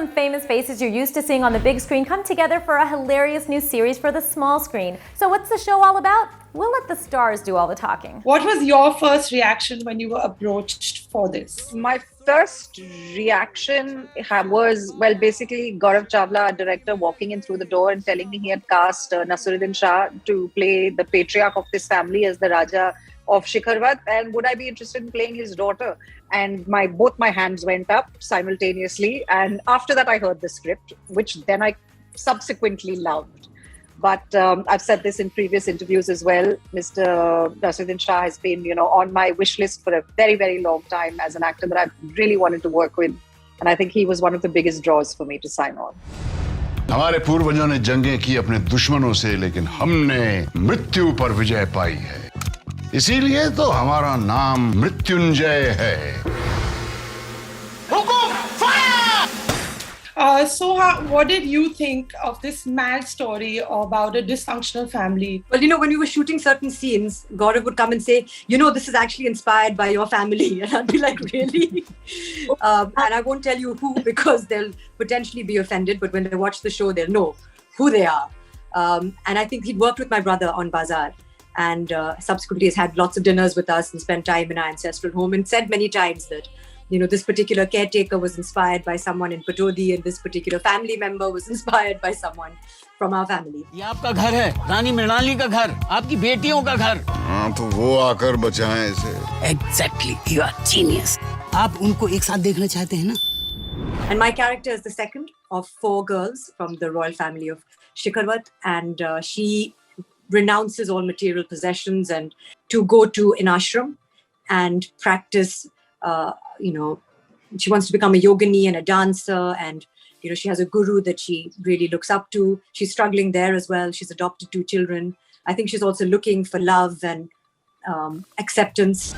some famous faces you're used to seeing on the big screen come together for a hilarious new series for the small screen. So what's the show all about? We'll let the stars do all the talking. What was your first reaction when you were approached for this? My first reaction was, well, basically Gaurav Chawla, our director, walking in through the door and telling me he had cast Naseeruddin Shah to play the patriarch of this family as the Raja of Shikharwat, and would I be interested in playing his daughter? And both my hands went up simultaneously, and after that I heard the script, which then I subsequently loved. But I've said this in previous interviews as well. Mr. Naseeruddin Shah has been, on my wish list for a very, very long time as an actor that I've really wanted to work with. And I think he was one of the biggest draws for me to sign on. हमारे पूर्वजों ने जंगें की अपने दुश्मनों से, लेकिन हमने मृत्यु पर विजय पाई है। इसीलिए तो हमारा नाम मृत्युंजय है। Soha, what did you think of this mad story about a dysfunctional family? Well, when we were shooting certain scenes, Gaurav would come and say, this is actually inspired by your family. And I'd be like, really? And I won't tell you who, because they'll potentially be offended. But when they watch the show, they'll know who they are. And I think he'd worked with my brother on Bazaar. And subsequently has had lots of dinners with us and spent time in our ancestral home, and said many times that this particular caretaker was inspired by someone in Patodi, and this particular family member was inspired by someone from our family. ये आपका घर है, रानी मृणाली का घर, आपकी बेटियों का घर। हाँ, तो वो आकर बचाएं इसे। Exactly, you are genius. आप उनको एक साथ देखना चाहते हैं ना? And my character is the second of 4 girls from the royal family of Shikharwat, and she renounces all material possessions and to go to an ashram and practice. She wants to become a yogini and a dancer, and she has a guru that she really looks up to. She's struggling there as well. She's adopted 2 children. I think she's also looking for love and acceptance.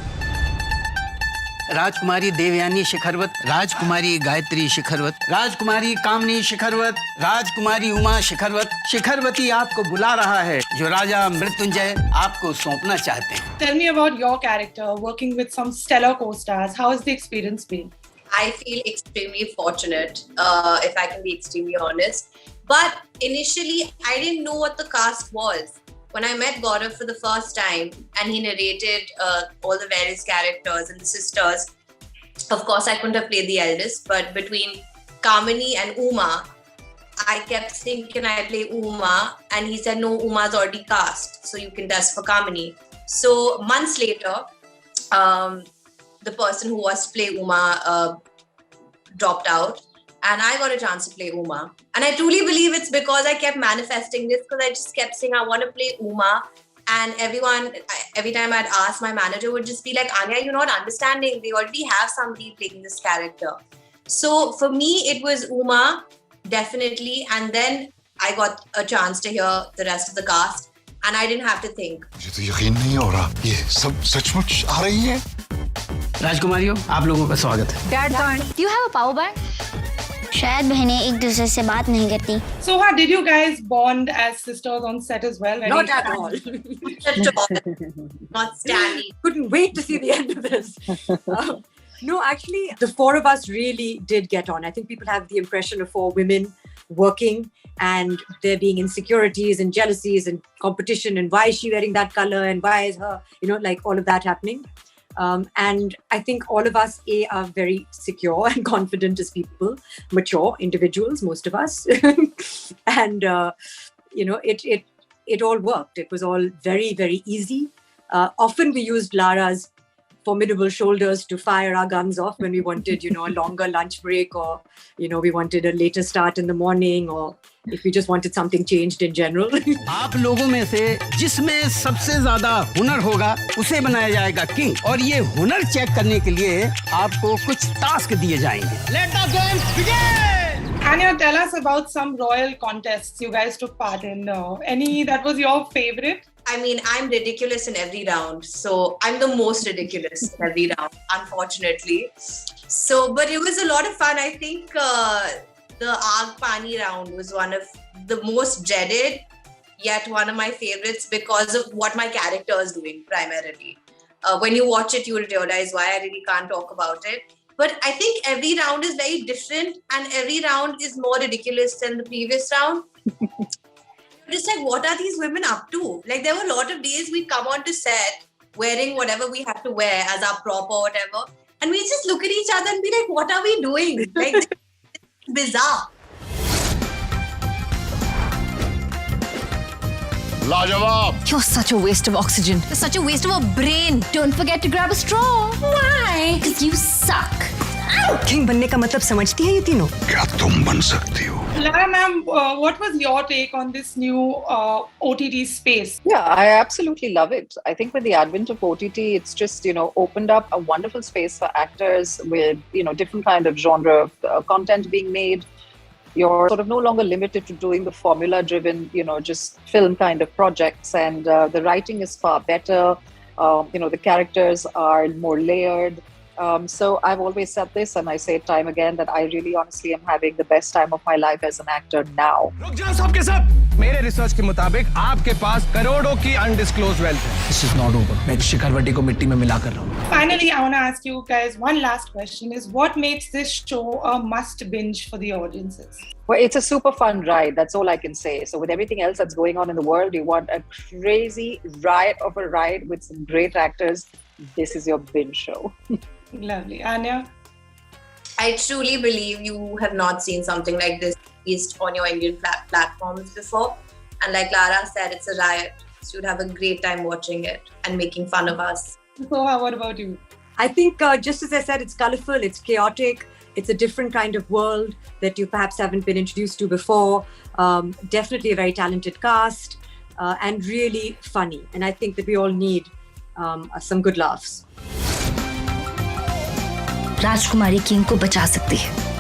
राजकुमारी देवयानी शिखरवत, राजकुमारी गायत्री शिखरवत, राजकुमारी कामनी शिखरवत, राजकुमारी उमा शिखरवत, शिखरवती आपको बुला रहा है, जो राजा मृत्युंजय आपको सौंपना चाहते हैं। Tell me about your character, working with some stellar co-stars. How has the experience been? I feel extremely fortunate, if I can be extremely honest. But initially, I didn't know what the cast was. When I met Gaurav for the first time and he narrated all the various characters and the sisters, of course I couldn't have played the eldest, but between Kamini and Uma, I kept saying, can I play Uma? And he said, no, Uma's already cast, so you can test for Kamini. So months later, the person who was to play Uma dropped out, and I got a chance to play Uma. And I truly believe it's because I kept manifesting this, because I just kept saying, I want to play Uma. And every time I'd ask, my manager would just be like, Anya, you're not understanding. They already have somebody playing this character. So for me, it was Uma, definitely. And then I got a chance to hear the rest of the cast. And I didn't have to think. मुझे तो यकीन नहीं हो रहा, ये सब सचमुच आ रही है। राजकुमारियों, आप लोगों का स्वागत है। Dad, do you have a power bank? शायद बहनें एक दूसरे से बात नहीं करती। Soha, did you guys bond as sisters on set as well? Not at all. Not Stanley. Couldn't wait to see the end of this. No, actually, the 4 of us really did get on. I think people have the impression of 4 women working and there being insecurities and jealousies and competition, and why is she wearing that color and why is her, all of that happening. And I think all of us are very secure and confident as people, mature individuals, most of us. And, it all worked. It was all very, very easy. Often we used Lara's formidable shoulders to fire our guns off when we wanted, a longer lunch break, or, we wanted a later start in the morning, or if we just wanted something changed in general. आप लोगों में से जिसमें सबसे ज्यादा हुनर होगा उसे बनाया जाएगा किंग, और ये हुनर चेक करने के लिए आपको कुछ टास्क दिए जाएंगे। Let the games begin! Anya, tell us about some royal contests you guys took part in. Any that was your favorite? I mean, I'm ridiculous in every round. So I'm the most ridiculous in every round, unfortunately. So, but it was a lot of fun. I think the Aag Pani round was one of the most dreaded, yet one of my favorites because of what my character is doing primarily. When you watch it, you will realize why I really can't talk about it. But I think every round is very different and every round is more ridiculous than the previous round. It's like, what are these women up to? Like, there were a lot of days we'd come onto set wearing whatever we had to wear as our prop or whatever. And we just look at each other and be like, what are we doing? Like, it's bizarre. लाजवाब. You're such a waste of oxygen. You're such a waste of a brain. Don't forget to grab a straw. Why? Because you suck. King बनने का मतलब समझती है ये तीनों? क्या तुम बन सकती हो? Lara ma'am, what was your take on this new OTT space? Yeah, I absolutely love it. I think with the advent of OTT, it's just, opened up a wonderful space for actors with, different kind of genre of content being made. You're sort of no longer limited to doing the formula-driven, just film kind of projects. And the writing is far better. The characters are more layered. So I've always said this, and I say it time again, that I really honestly am having the best time of my life as an actor now. रुक जाओ सब के सब. मेरे research के मुताबिक आपके पास करोड़ों की अनडिस्क्लोज्ड वेल्थ है. This is not over. मैं शिखरवती को मिट्टी में मिला कर रहा हूँ. Finally, I want to ask you guys one last question: is what makes this show a must binge for the audiences? Well, it's a super fun ride. That's all I can say. So with everything else that's going on in the world, you want a crazy riot of a ride with some great actors. This is your binge show. Lovely. Anya? I truly believe you have not seen something like this released on your Indian platforms before. And like Lara said, it's a riot. So you'd have a great time watching it and making fun of us. Soha, what about you? I think, just as I said, it's colorful, it's chaotic, it's a different kind of world that you perhaps haven't been introduced to before. Definitely a very talented cast and really funny. And I think that we all need some good laughs. Rajkumari king को बचा सकती है.